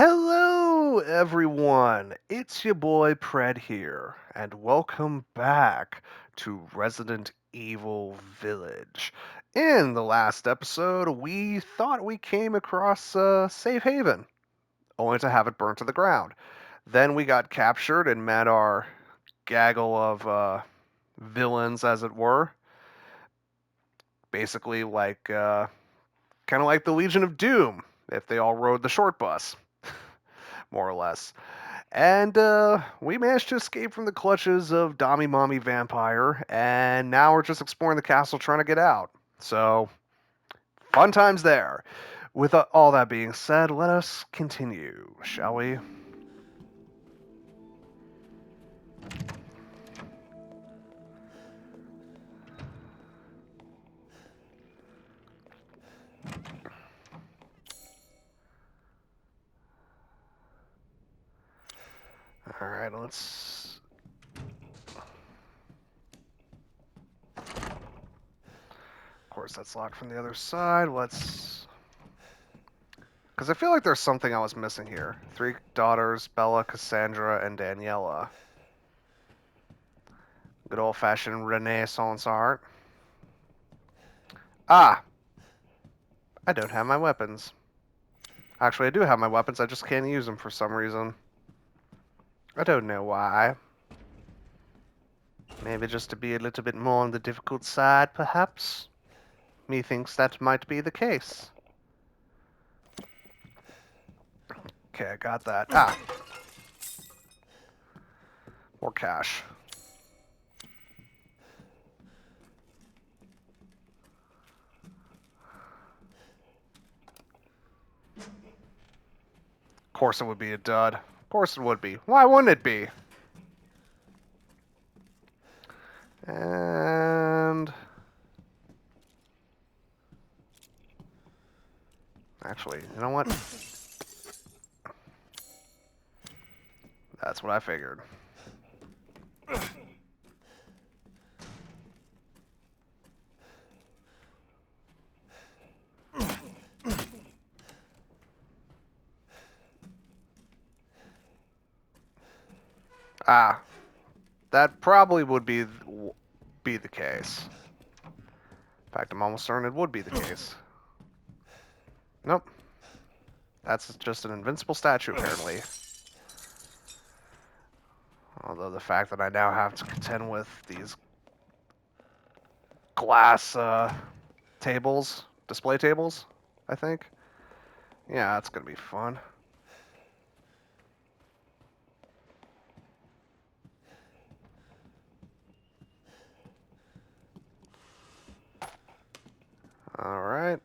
Hello, everyone. It's your boy Pred here, and welcome back to Resident Evil Village. In the last episode, we thought we came across a safe haven, only to have it burnt to the ground. Then we got captured and met our gaggle of villains, as it were. Basically, kind of like the Legion of Doom, if they all rode the short bus, more or less. And we managed to escape from the clutches of Dami Mommy Vampire, and now we're just exploring the castle trying to get out. So, fun times there. With all that being said, let us continue, shall we? Alright, let's. Of course, that's locked from the other side. Let's. Because I feel like there's something I was missing here. Three daughters Bella, Cassandra, and Daniela. Good old fashioned Renaissance art. Ah! I don't have my weapons. Actually, I do have my weapons, I just can't use them for some reason. I don't know why. Maybe just to be a little bit more on the difficult side, perhaps? Methinks that might be the case. Okay, I got that. Ah! More cash. Of course it would be a dud. Of course it would be. Why wouldn't it be? And... Actually, you know what? That's what I figured. Ah. That probably would be the case. In fact, I'm almost certain it would be the case. Nope. That's just an invincible statue, apparently. Although the fact that I now have to contend with these glass tables, display tables, I think. Yeah, that's gonna be fun. All right.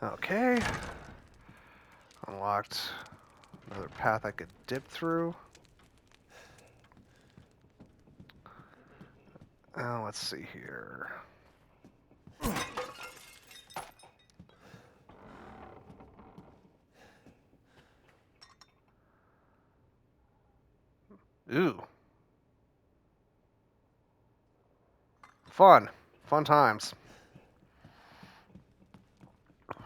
Okay. Unlocked another path I could dip through. Let's see here. Ooh. Fun. Fun times. Of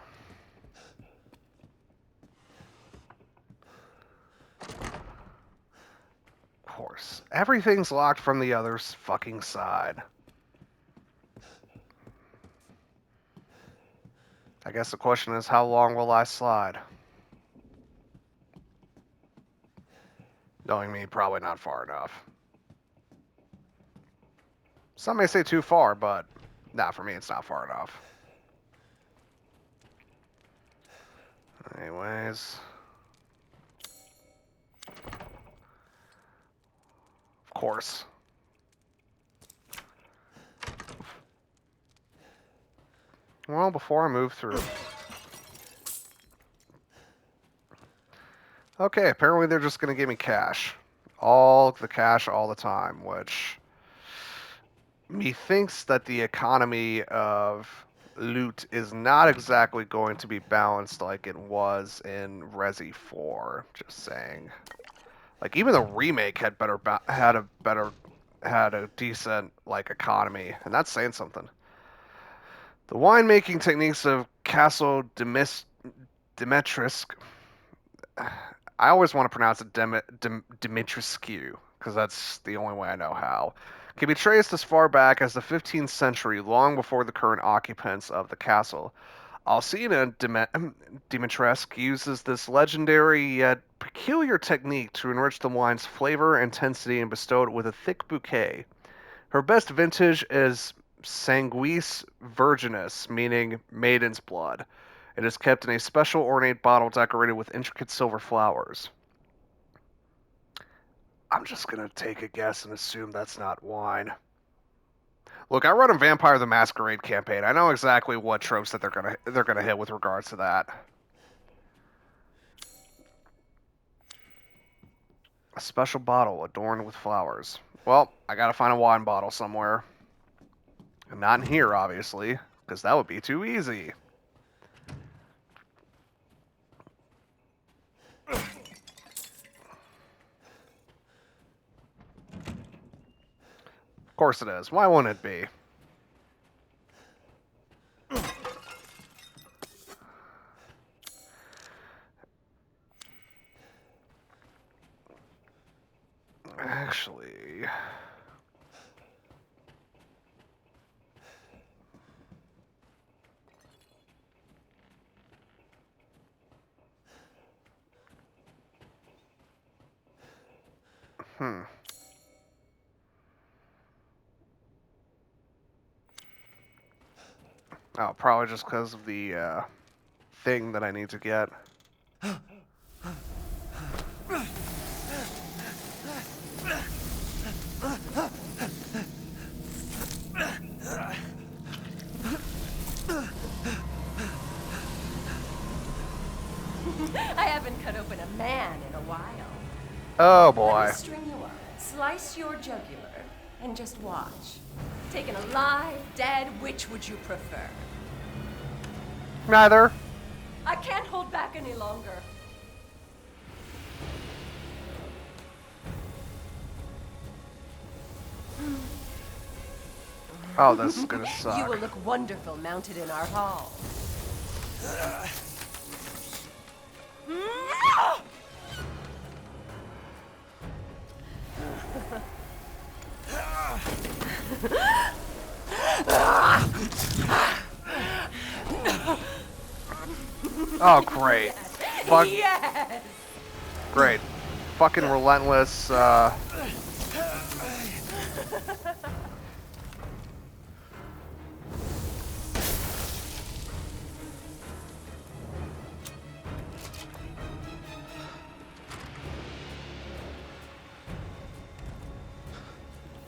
course. Everything's locked from the other's fucking side. I guess the question is, how long will I slide? Knowing me, probably not far enough. Some may say too far, but nah, for me, it's not far enough. Anyways. Of course. Well, before I move through. Okay, apparently they're just going to give me cash. All the cash all the time, which methinks that the economy of loot is not exactly going to be balanced like it was in Resi 4. Just saying. Like even the remake had had a decent like economy, and that's saying something. The winemaking techniques of Castle Dimitrescu. I always want to pronounce it Dimitrescu because that's the only way I know how. Can be traced as far back as the 15th century, long before the current occupants of the castle. Alcina Dimitrescu uses this legendary yet peculiar technique to enrich the wine's flavor, intensity, and bestow it with a thick bouquet. Her best vintage is Sanguis Virginis, meaning maiden's blood. It is kept in a special ornate bottle decorated with intricate silver flowers. I'm just gonna take a guess and assume that's not wine. Look, I run a Vampire the Masquerade campaign. I know exactly what tropes that they're gonna hit with regards to that. A special bottle adorned with flowers. Well, I gotta find a wine bottle somewhere. And not in here, obviously, because that would be too easy. Of course it is. Why wouldn't it be? Actually... Hmm. Oh, probably just because of the thing that I need to get. I haven't cut open a man in a while. Oh Let boy. me string you up, slice your jugular, and just watch. Taken alive, dead, which would you prefer? Neither. I can't hold back any longer. Oh, this is gonna suck. You will look wonderful mounted in our hall. Oh, great. Fuck. Yes! Great. Fucking relentless,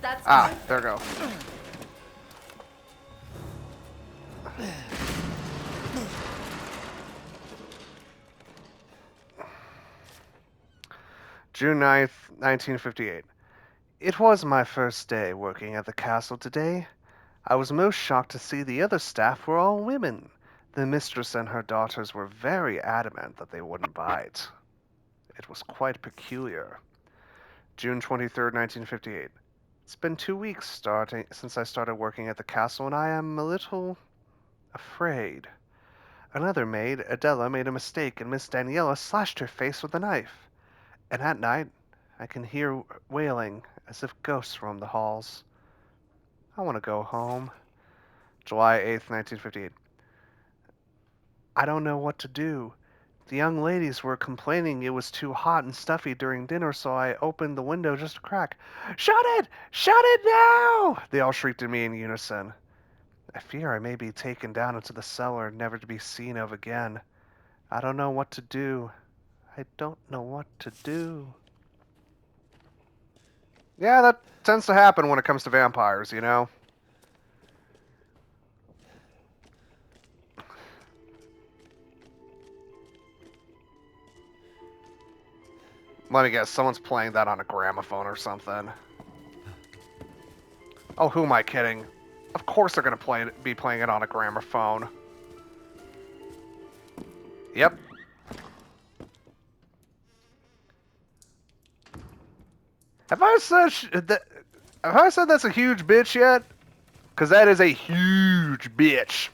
That's Ah, perfect. there we go. June 9th, 1958. It was my first day working at the castle today. I was most shocked to see the other staff were all women. The mistress and her daughters were very adamant that they wouldn't bite. It was quite peculiar. June 23rd, 1958. It's been 2 weeks since I started working at the castle, and I am a little afraid. Another maid, Adela, made a mistake, and Miss Daniela slashed her face with a knife. And at night, I can hear wailing as if ghosts roam the halls. I want to go home. July 8th, 1958. I don't know what to do. The young ladies were complaining it was too hot and stuffy during dinner, so I opened the window just a crack. Shut it! Shut it now! They all shrieked at me in unison. I fear I may be taken down into the cellar, never to be seen of again. I don't know what to do. I don't know what to do. Yeah, that tends to happen when it comes to vampires, you know? Let me guess, someone's playing that on a gramophone or something. Oh, who am I kidding? Of course they're gonna be playing it on a gramophone. Yep. Have I said that? Have I said that's a huge bitch yet? Because that is a huge bitch.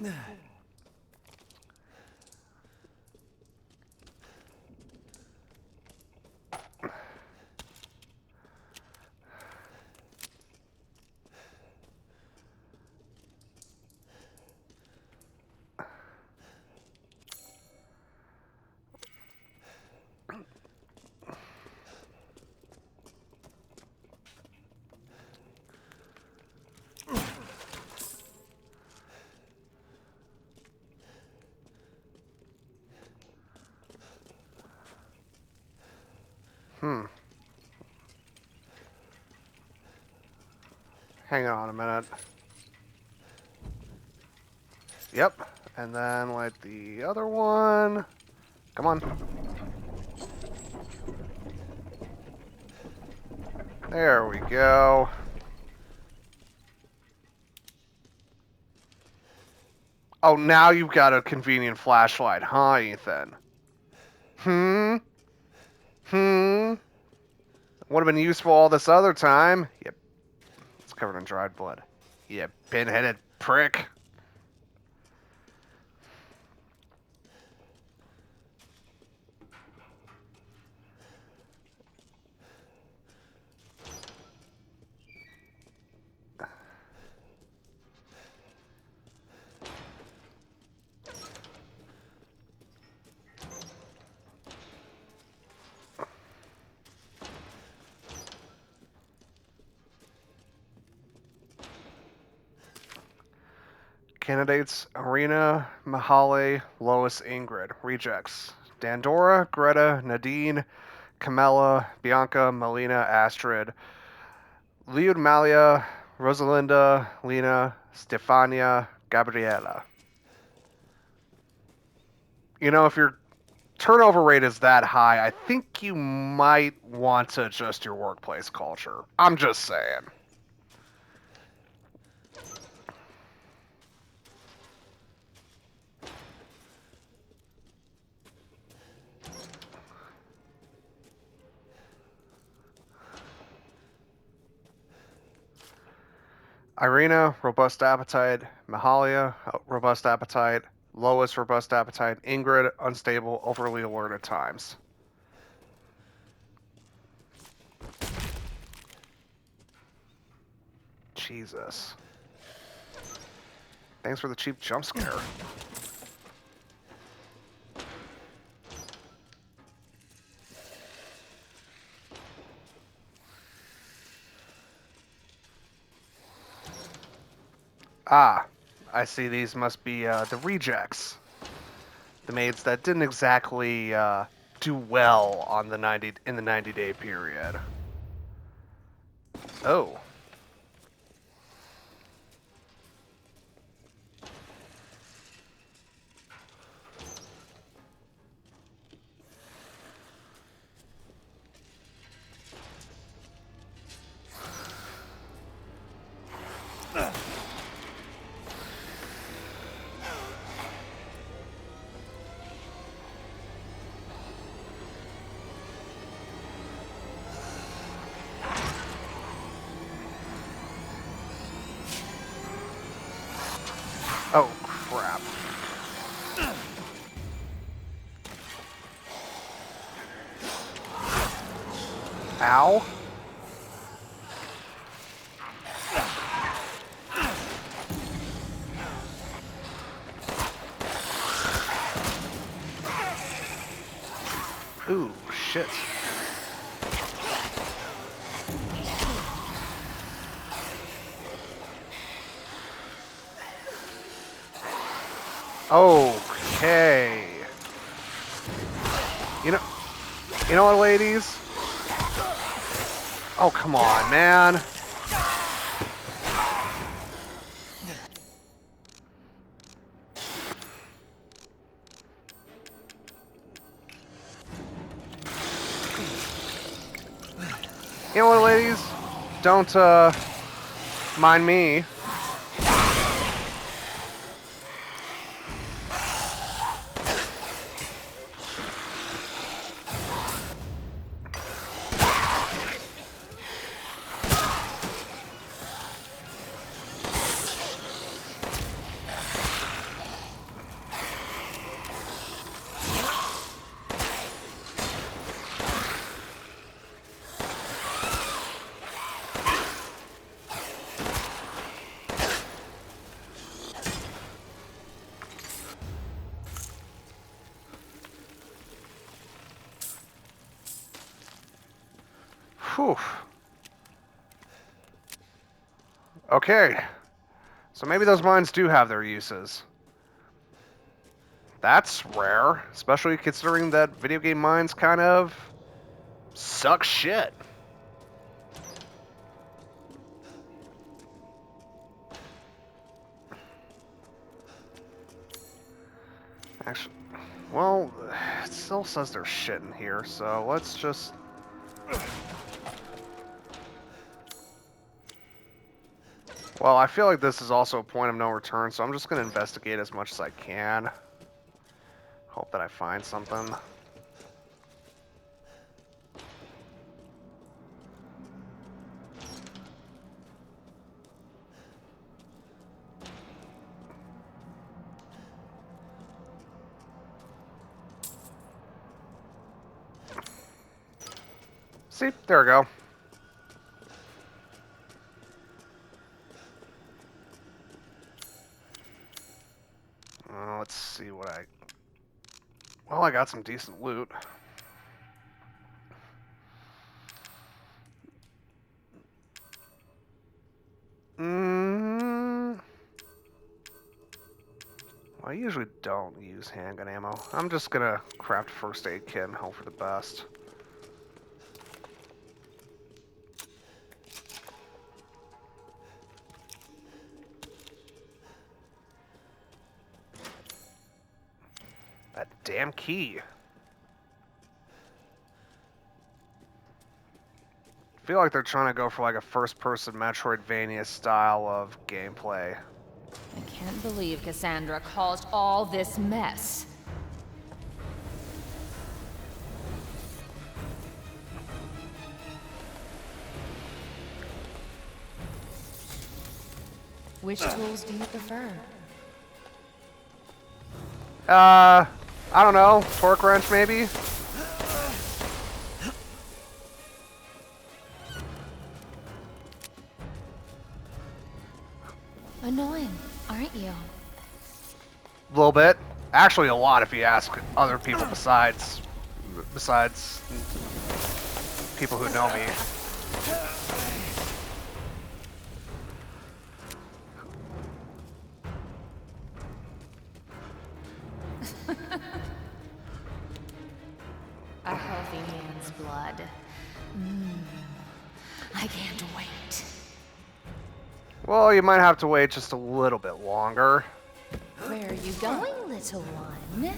Hang on a minute. Yep. And then light the other one. Come on. There we go. Oh, now you've got a convenient flashlight, huh, Ethan? Hmm? Hmm? Would have been useful all this other time. Yep. It's covered in dried blood. You pin-headed prick. Candidates: Arena, Mahale, Lois, Ingrid. Rejects: Dandora, Greta, Nadine, Camilla, Bianca, Melina, Astrid, Liud Malia, Rosalinda, Lena, Stefania, Gabriela. You know, if your turnover rate is that high, I think you might want to adjust your workplace culture. I'm just saying. Irina, robust appetite. Mahalia, robust appetite. Lois, robust appetite. Ingrid, unstable, overly alert at times. Jesus. Thanks for the cheap jump scare. Ah, I see these must be the rejects. The maids that didn't exactly do well on the 90-day period. Oh. Oh, crap. Ow. Ooh, shit. Okay. You know, you know what, ladies? Oh, come on, man. You know what, ladies? Don't, mind me. Whew. Okay. So maybe those mines do have their uses. That's rare, especially considering that video game mines kind of suck shit. Actually, well, it still says there's shit in here, so let's just... Well, I feel like this is also a point of no return, so I'm just going to investigate as much as I can. Hope that I find something. See, there we go. Let's see what I... Well, I got some decent loot. I usually don't use handgun ammo. I'm just gonna craft a first aid kit and hope for the best. That damn key. I feel like they're trying to go for like a first-person Metroidvania style of gameplay. I can't believe Cassandra caused all this mess. Which tools do you prefer? I don't know. Torque wrench, maybe? Annoying, aren't you? A little bit. Actually, a lot if you ask other people besides people who know me. A healthy man's blood. I can't wait. Well, you might have to wait just a little bit longer. Where are you going, little one?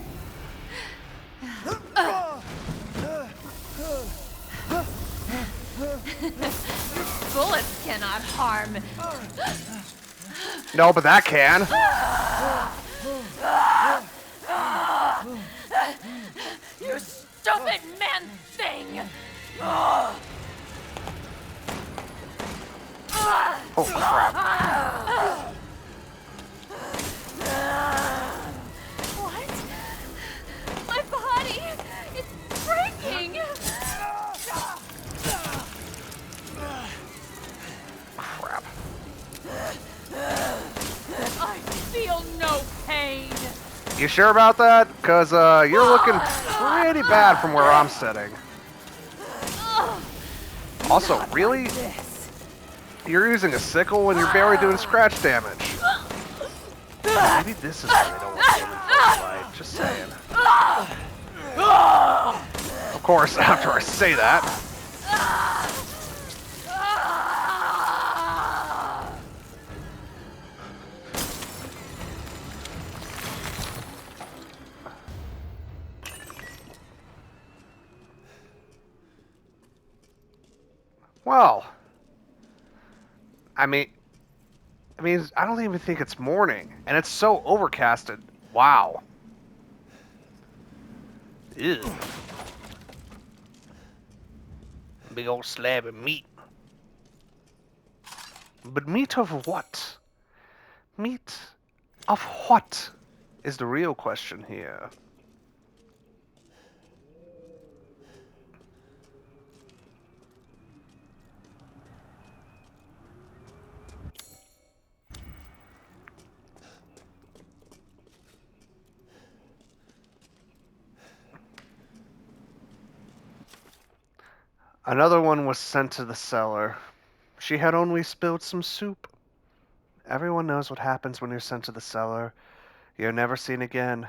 Bullets cannot harm. No, but that can. You stupid man thing! Oh, crap. What? My body! It's breaking! Crap. I feel no pain! You sure about that? Because you're looking pretty bad from where I'm sitting. Also, really? You're using a sickle and you're barely doing scratch damage. Maybe this is why they don't want women to fight. Just saying. Of course, after I say that. Well, I mean, I don't even think it's morning, and it's so overcasted. Wow. Ew. Big old slab of meat. But meat of what? Meat of what is the real question here. Another one was sent to the cellar. She had only spilled some soup. Everyone knows what happens when you're sent to the cellar. You're never seen again.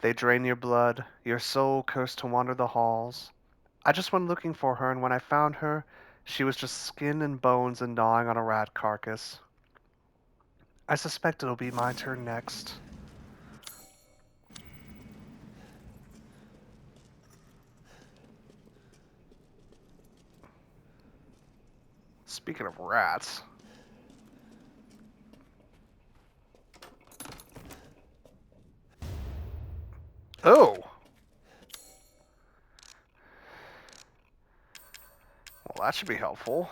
They drain your blood, your soul cursed to wander the halls. I just went looking for her, and when I found her, she was just skin and bones and gnawing on a rat carcass. I suspect it'll be my turn next. Speaking of rats. Oh! Well, that should be helpful.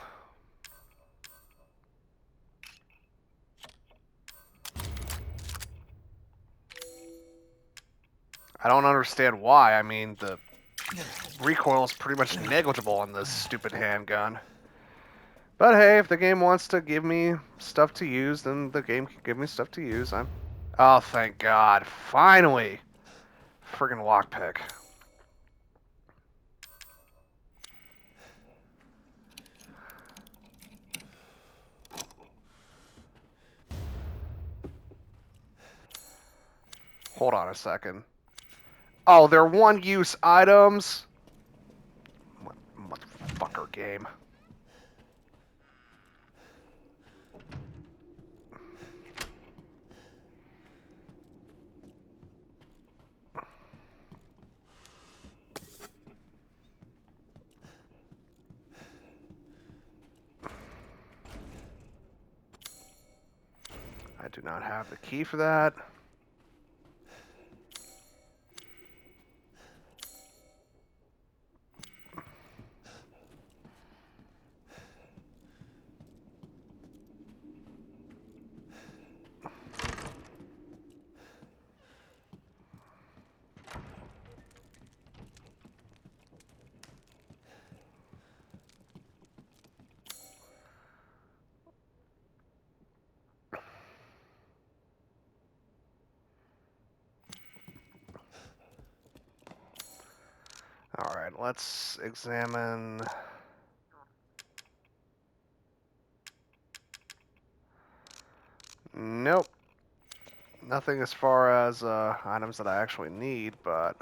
I don't understand why. I mean, the recoil is pretty much negligible on this stupid handgun. But hey, if the game wants to give me stuff to use, then the game can give me stuff to use. Oh, thank God. Finally! Friggin' lockpick. Hold on a second. Oh, they're one-use items? Motherfucker game. I do not have the key for that. Alright, let's examine... Nope. Nothing as far as items that I actually need, but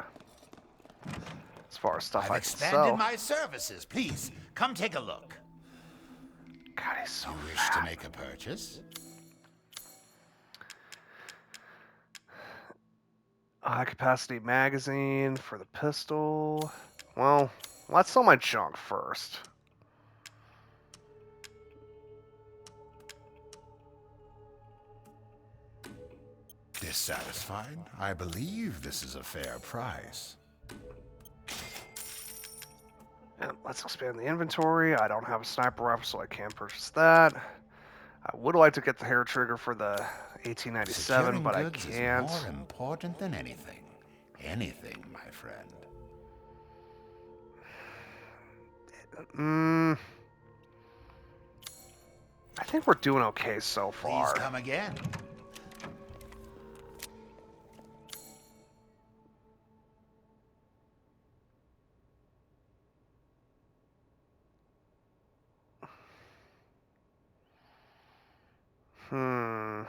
as far as stuff I've I can expanded sell. my services. Please, come take a look. God, he's so You wish fat. to make a purchase? High capacity magazine for the pistol. Well, let's sell my junk first. Dissatisfied? I believe this is a fair price. And let's expand the inventory. I don't have a sniper rifle, so I can't purchase that. I would like to get the hair trigger for the 1897, Securing but I goods can't. is more important than anything. Anything, my friend. I think we're doing okay so Please far. come again. Hmm.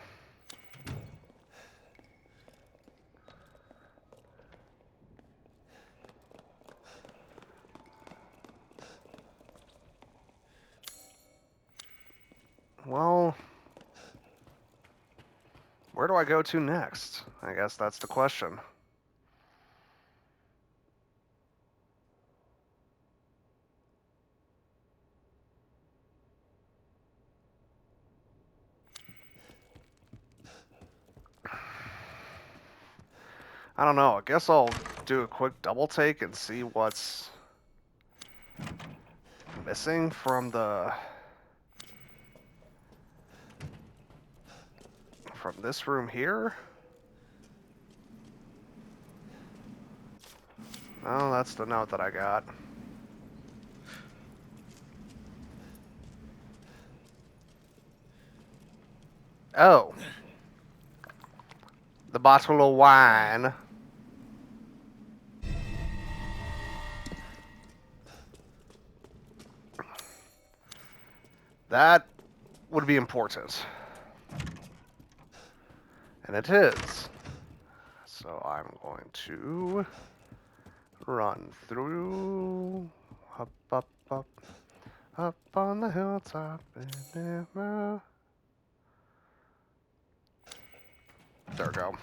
Well, where do I go to next? I guess that's the question. I don't know. I guess I'll do a quick double take and see what's missing from this room here. Oh, that's the note that I got. Oh. The bottle of wine. That would be important. And it is. So I'm going to run through, up on the hilltop. There we go.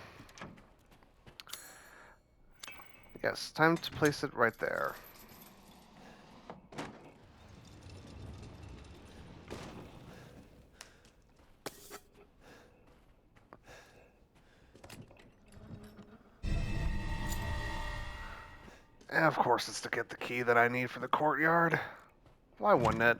Yes, time to place it right there. And of course it's to get the key that I need for the courtyard. Why wouldn't it?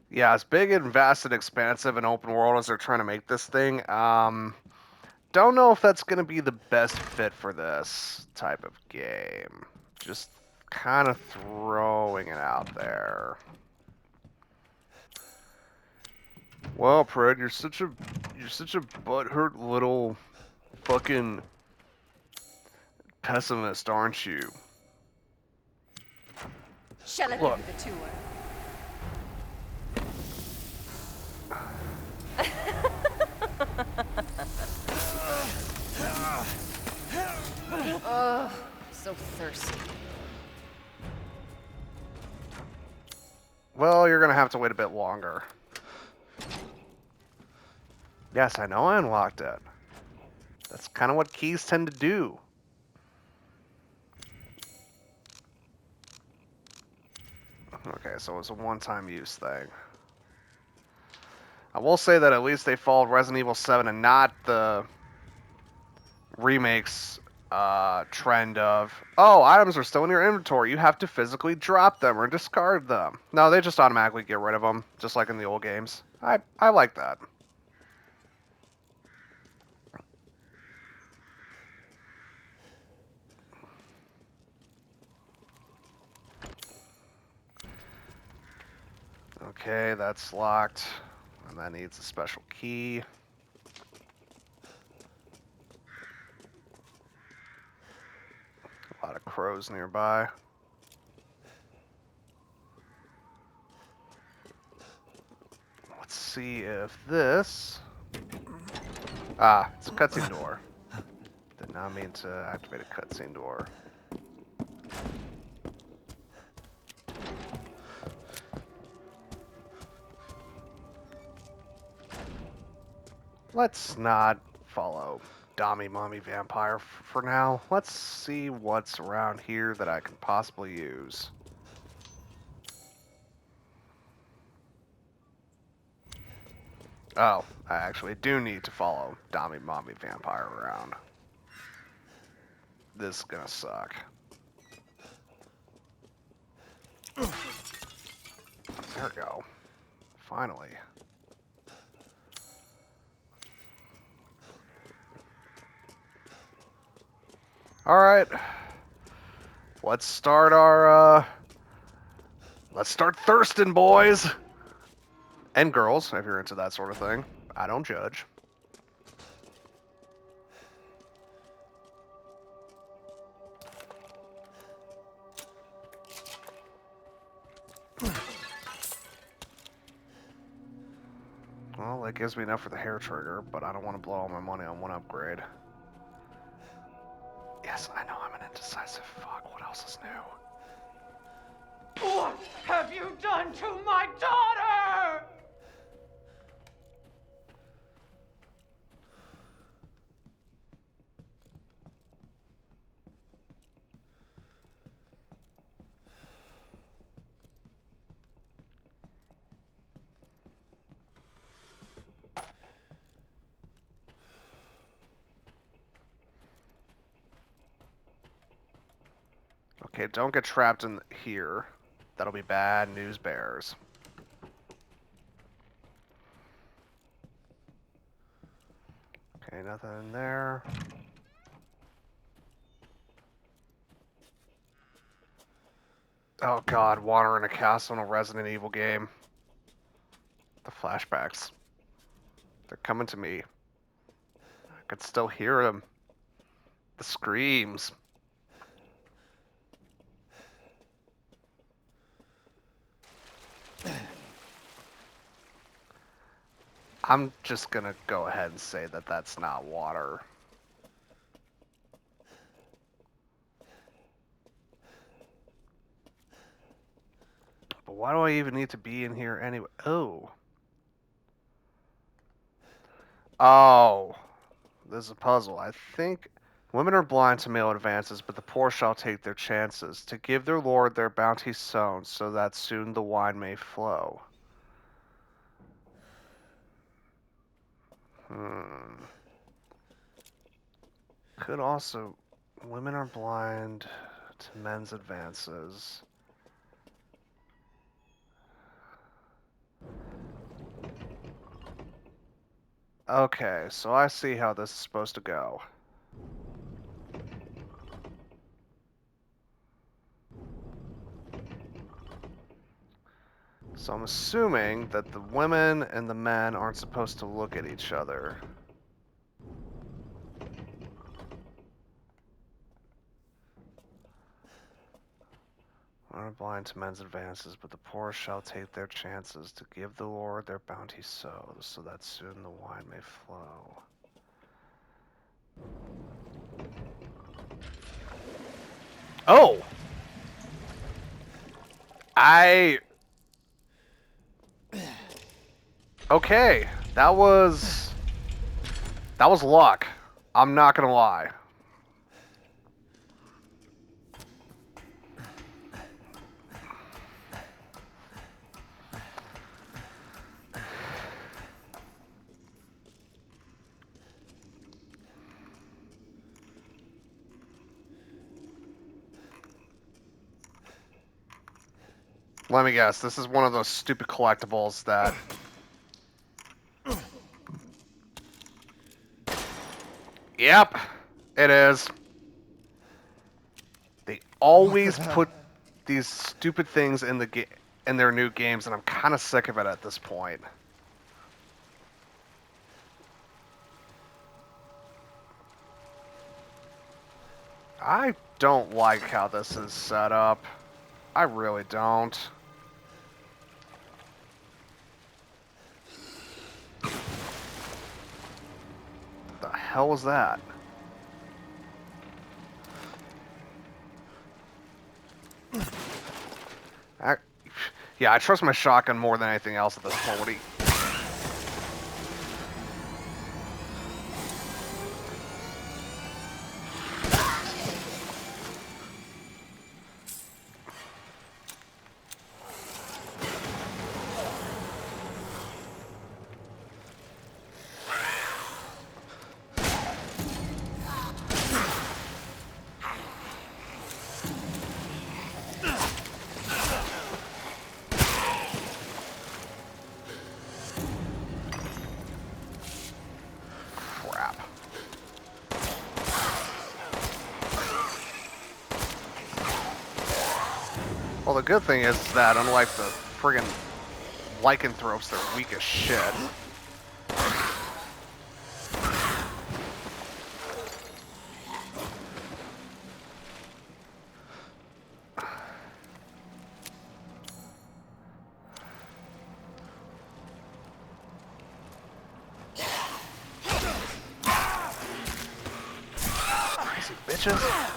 Yeah, as big and vast and expansive and open world as they're trying to make this thing, don't know if that's going to be the best fit for this type of game. Just kind of throwing it out there. Well, Pred, you're such a butthurt little fucking pessimist, aren't you? Shall I Look. give you the tour? Ugh, so thirsty. Well, you're gonna have to wait a bit longer. Yes, I know I unlocked it. That's kind of what keys tend to do. Okay, so it's a one-time use thing. I will say that at least they followed Resident Evil 7 and not the remake's trend of, oh, items are still in your inventory. You have to physically drop them or discard them. No, they just automatically get rid of them, just like in the old games. I like that. Okay, that's locked. And that needs a special key. A lot of crows nearby. Let's see if this... Ah, it's a cutscene door. Did not mean to activate a cutscene door. Let's not follow Dommy Mommy Vampire for now. Let's see what's around here that I can possibly use. Oh, I actually do need to follow Dommy Mommy Vampire around. This is gonna suck. There we go. Finally. Alright. Let's start thirsting, boys! And girls, if you're into that sort of thing. I don't judge. Well, that gives me enough for the hair trigger, but I don't want to blow all my money on one upgrade. Yes, I know I'm an indecisive fuck. What else is new? What have you done to my daughter? Okay, don't get trapped in here. That'll be bad news bears. Okay, nothing in there. Oh god, water in a castle in a Resident Evil game. The flashbacks. They're coming to me. I could still hear them. The screams. I'm just gonna go ahead and say that that's not water. But why do I even need to be in here anyway? Oh. Oh. This is a puzzle. I think women are blind to male advances, but the poor shall take their chances to give their lord their bounty sown, so that soon the wine may flow. Could also... Women are blind to men's advances. Okay, so I see how this is supposed to go. So I'm assuming that the women and the men aren't supposed to look at each other. Women are blind to men's advances, but the poor shall take their chances to give the Lord their bounty sows, so that soon the wine may flow. Oh! Okay, that was luck. I'm not gonna lie. Let me guess, this is one of those stupid collectibles that... Yep, it is. They always put these stupid things in the in their new games, and I'm kind of sick of it at this point. I don't like how this is set up. I really don't. What the hell was that? Yeah, I trust my shotgun more than anything else at this point. What do you... Crap. Well, the good thing is that, unlike the friggin' lycanthropes, they're weak as shit. Crazy bitches.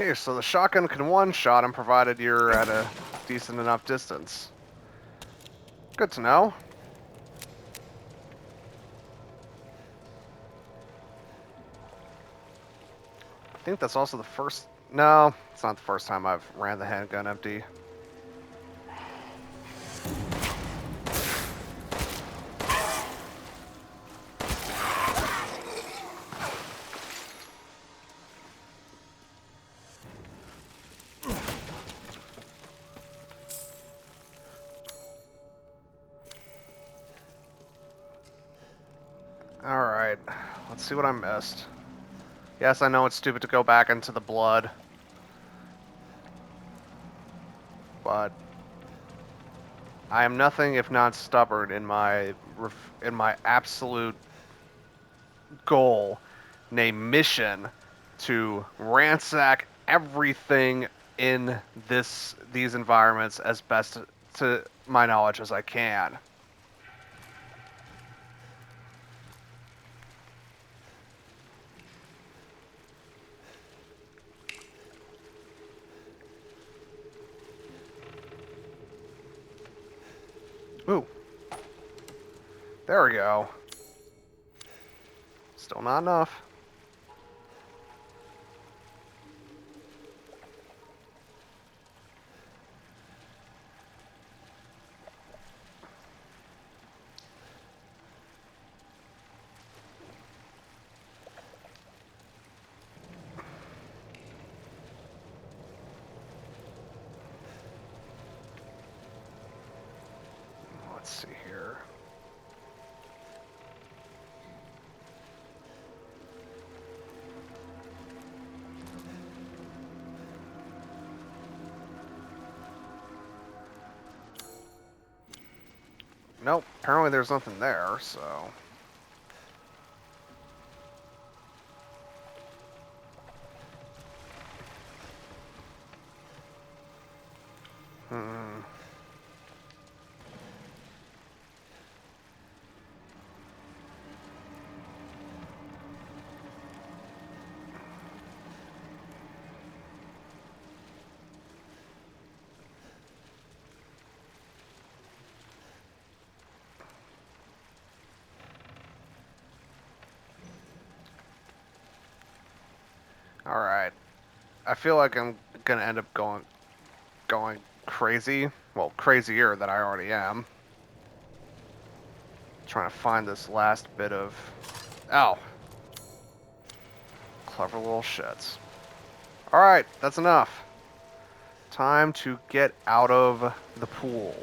Okay, so the shotgun can one-shot him provided you're at a decent enough distance. Good to know. I think that's also the first... No, it's not the first time I've ran the handgun empty. Alright, let's see what I missed. Yes, I know it's stupid to go back into the blood. But I am nothing if not stubborn in my absolute goal, named mission, to ransack everything in these environments as best to my knowledge as I can. Ooh. There we go. Still not enough. Let's see here. Nope, apparently there's nothing there, so... Hmm. Alright. I feel like I'm gonna end up going crazy. Well, crazier than I already am. Trying to find this last bit of... Ow. Clever little shits. Alright, that's enough. Time to get out of the pool.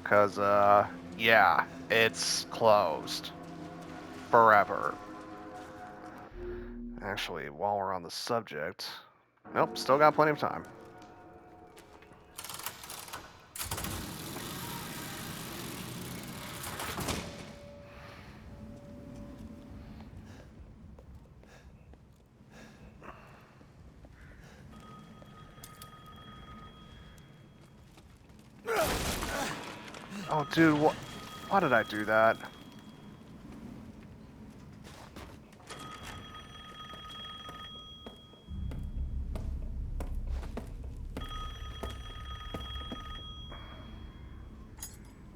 Because, yeah, it's closed. Forever. Actually, while we're on the subject... Nope, still got plenty of time. Oh, dude, why did I do that?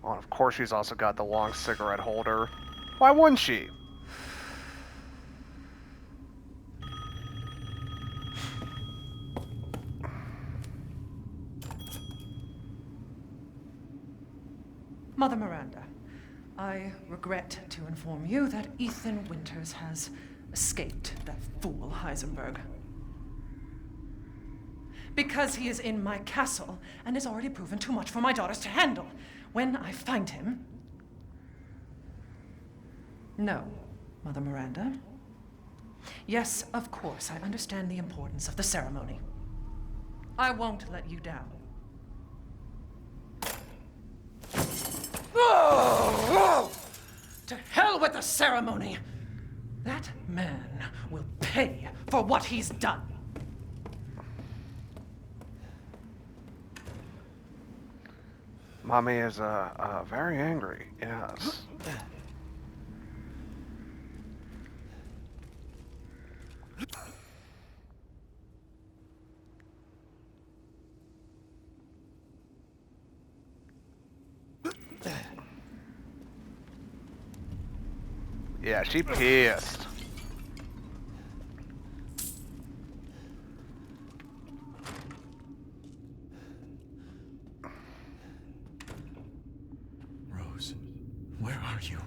Well, of course she's also got the long cigarette holder. Why wouldn't she? Mother Miranda, I regret to inform you that Ethan Winters has escaped that fool Heisenberg. Because he is in my castle and has already proven too much for my daughters to handle. When I find him... No, Mother Miranda. Yes, of course, I understand the importance of the ceremony. I won't let you down. To hell with the ceremony! That man will pay for what he's done. Mommy is very angry, yes. Yeah, she pissed. Rose, where are you?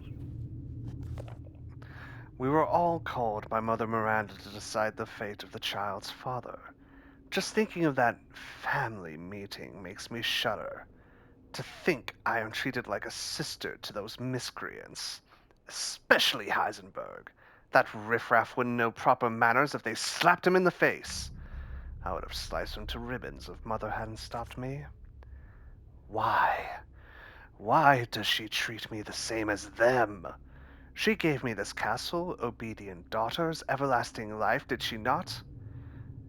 We were all called by Mother Miranda to decide the fate of the child's father. Just thinking of that family meeting makes me shudder. To think I am treated like a sister to those miscreants. Especially Heisenberg. That riffraff wouldn't know proper manners if they slapped him in the face. I would have sliced him to ribbons if Mother hadn't stopped me. Why? Why does she treat me the same as them? She gave me this castle, obedient daughters, everlasting life, did she not?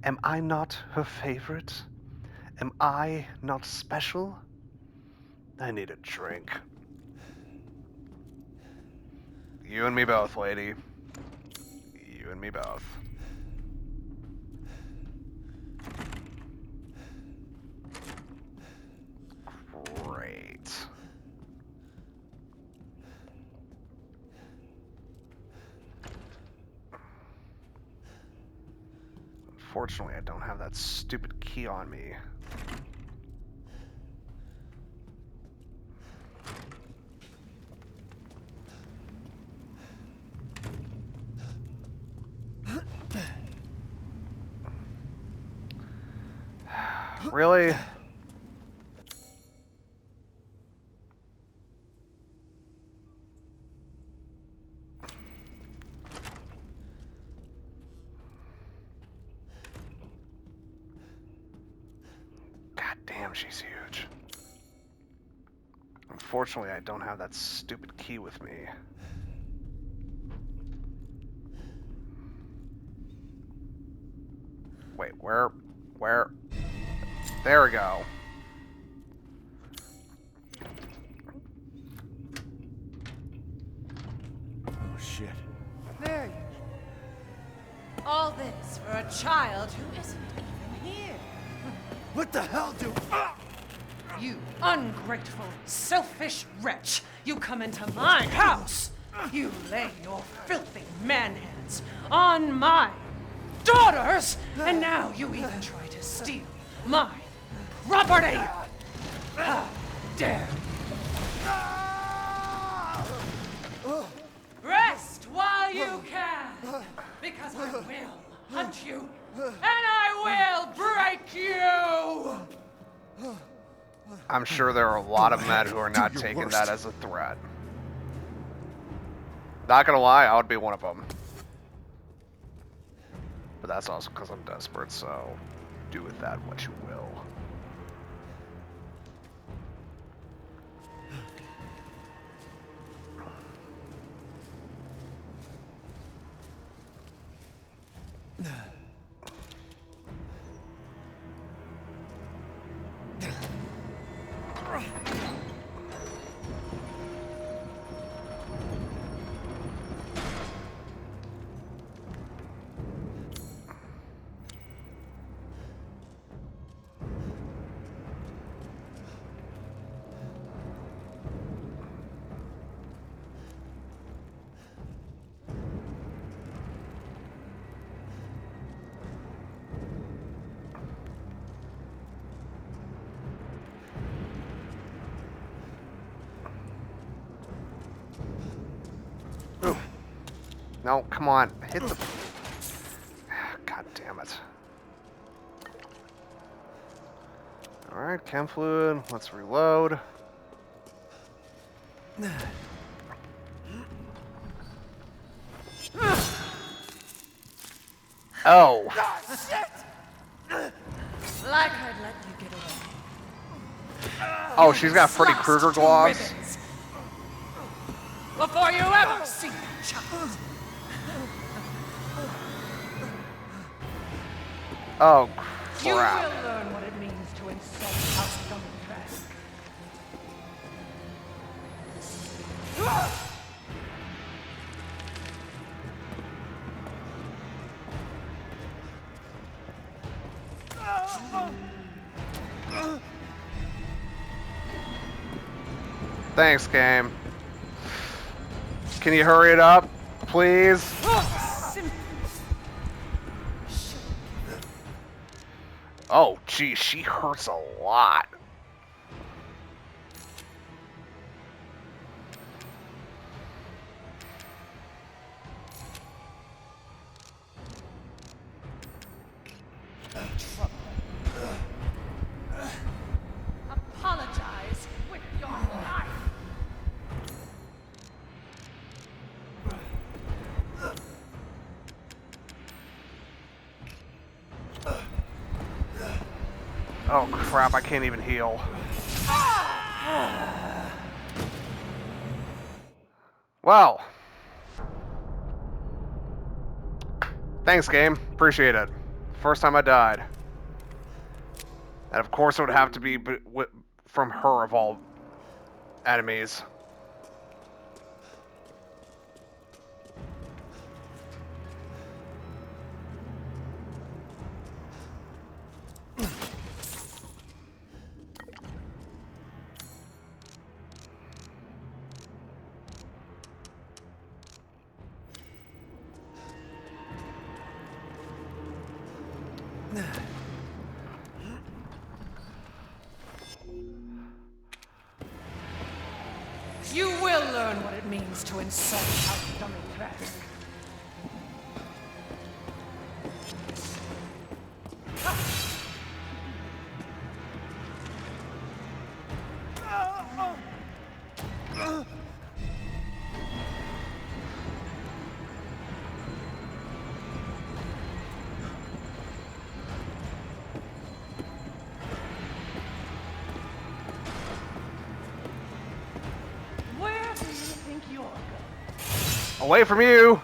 Am I not her favorite? Am I not special? I need a drink. You and me both, lady. You and me both. Great. Unfortunately, I don't have that stupid key on me. Really? God damn, she's huge. Unfortunately, I don't have that stupid key with me. Wait, where? There we go. Oh, shit. There you go. All this for a child who isn't even here. What the hell do... You ungrateful, selfish wretch! You come into my house! You lay your filthy man hands on my daughters! And now you even try to steal my property! How dare you! Rest while you can! Because I will hunt you! And I will break you! I'm sure there are a lot of men who are not Do your taking worst. that as a threat. Not gonna lie, I would be one of them. But that's also because I'm desperate, so do with that what you will. Ooh. No, come on. Hit the... God damn it. Alright, chem fluid. Let's reload. Oh. Like I'd let you get away. Oh, she's got Freddy Krueger gloves. Ribbons. Before you ever see that child! Oh, You crap. will learn what it means to insult House Gummitresk. Thanks, game. Can you hurry it up, please. Simply Oh, geez, she hurts a lot. apologize with your life. Oh crap, I can't even heal. Well. Thanks, game. Appreciate it. First time I died. And of course it would have to be from her of all enemies. You will learn what it means to insult our dummy rat. Where do you think you're going? Away from you!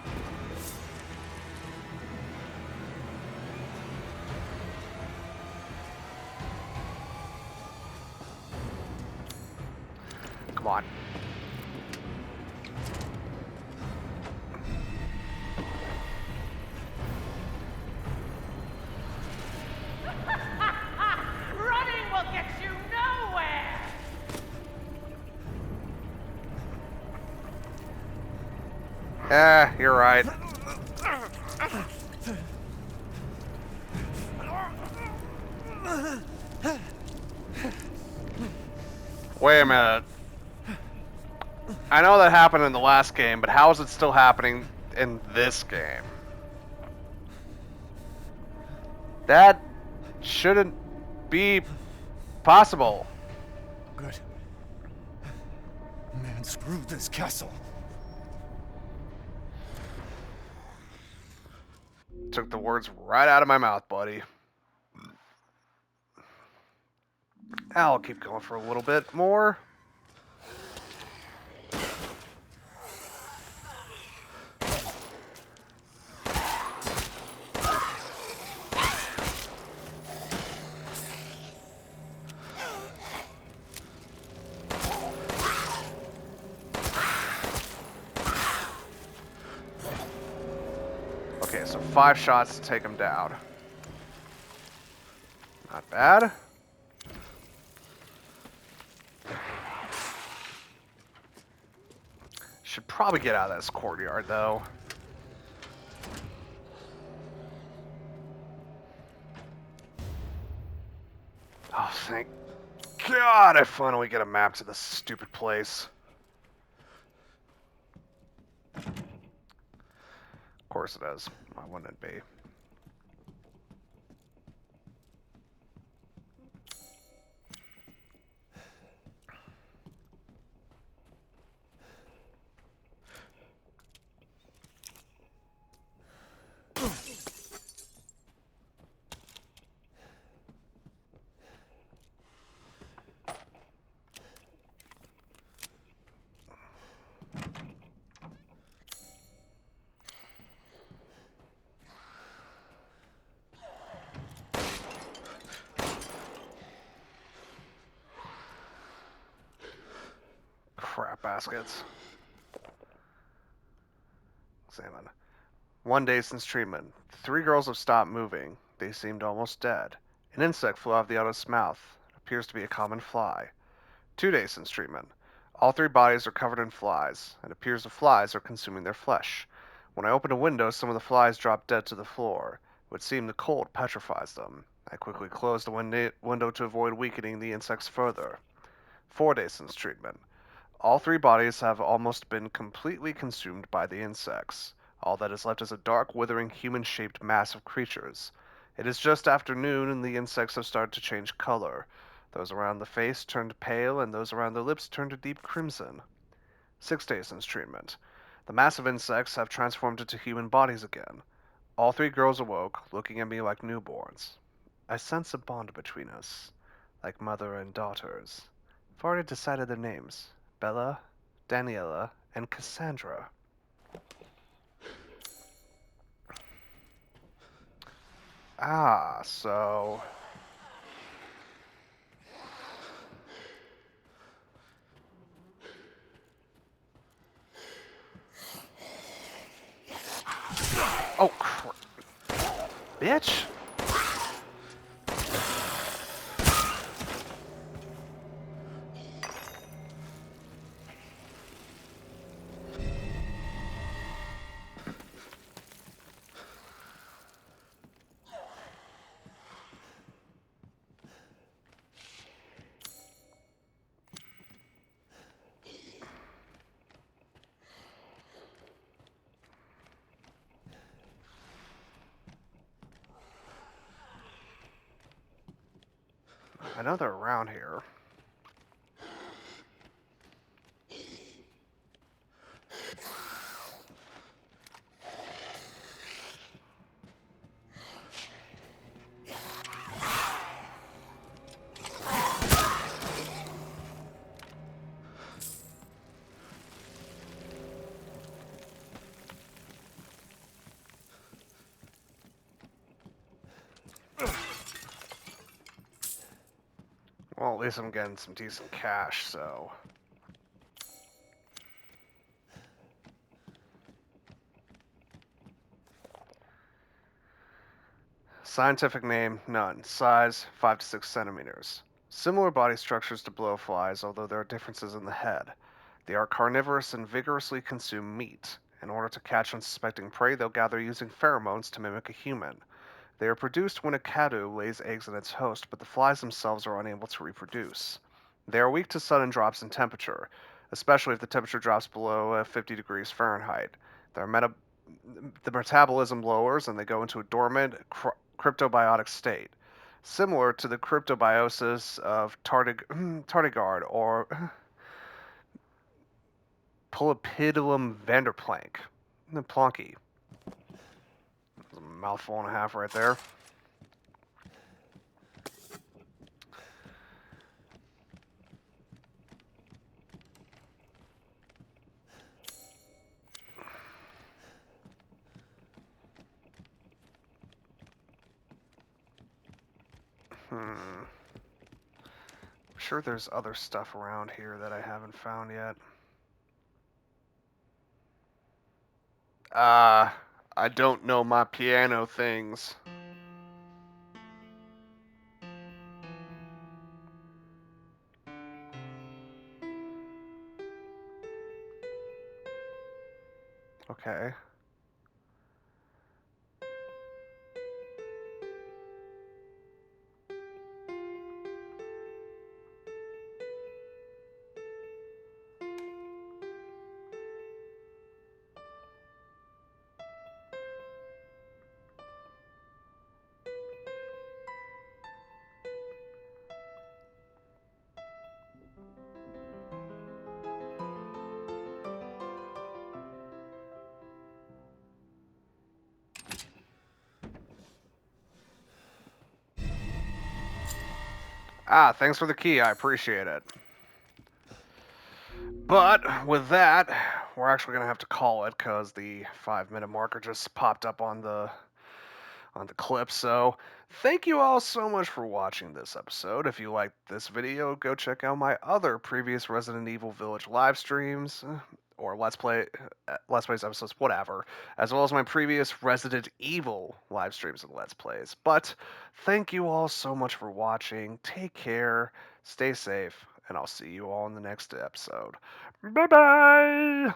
Come on. Running will get you nowhere! You're right. Wait a minute. I know that happened in the last game, but how is it still happening in this game? That shouldn't be possible. Good. Man, screw this castle. Took the words right out of my mouth, buddy. I'll keep going for a little bit more. Okay, so 5 shots to take him down. Not bad. Should probably get out of this courtyard, though. Oh, thank God I finally get a map to this stupid place. Of course it is. Why wouldn't it be? Crap baskets. Examine. 1 day since treatment. 3 girls have stopped moving. They seemed almost dead. An insect flew out of the artist's mouth. It appears to be a common fly. 2 days since treatment. All 3 bodies are covered in flies. It appears the flies are consuming their flesh. When I opened a window, some of the flies dropped dead to the floor. It would seem the cold petrifies them. I quickly closed the window to avoid weakening the insects further. 4 days since treatment. All 3 bodies have almost been completely consumed by the insects. All that is left is a dark, withering, human-shaped mass of creatures. It is just afternoon, and the insects have started to change color. Those around the face turned pale, and those around the lips turned a deep crimson. 6 days since treatment. The mass of insects have transformed into human bodies again. All 3 girls awoke, looking at me like newborns. I sense a bond between us, like mother and daughters. I've already decided their names: Bella, Daniela, and Cassandra. Ah, so... Oh, bitch! I know they're around here. Well, at least I'm getting some decent cash, so... Scientific name, none. Size, 5 to 6 centimeters. Similar body structures to blowflies, although there are differences in the head. They are carnivorous and vigorously consume meat. In order to catch unsuspecting prey, they'll gather using pheromones to mimic a human. They are produced when a caddo lays eggs in its host, but the flies themselves are unable to reproduce. They are weak to sudden drops in temperature, especially if the temperature drops below 50 degrees Fahrenheit. The metabolism lowers and they go into a dormant cryptobiotic state, similar to the cryptobiosis of tardigrade or Polypidilum vanderplank. Plonky. That's a mouthful and a half right there. I'm sure there's other stuff around here that I haven't found yet. I don't know my piano things. Okay. Ah, thanks for the key. I appreciate it. But with that, we're actually gonna have to call it because the 5-minute marker just popped up on the clip. So thank you all so much for watching this episode. If you liked this video, go check out my other previous Resident Evil Village live streams or Let's Plays episodes, whatever, as well as my previous Resident Evil live streams and Let's Plays. But thank you all so much for watching. Take care, stay safe, and I'll see you all in the next episode. Bye bye!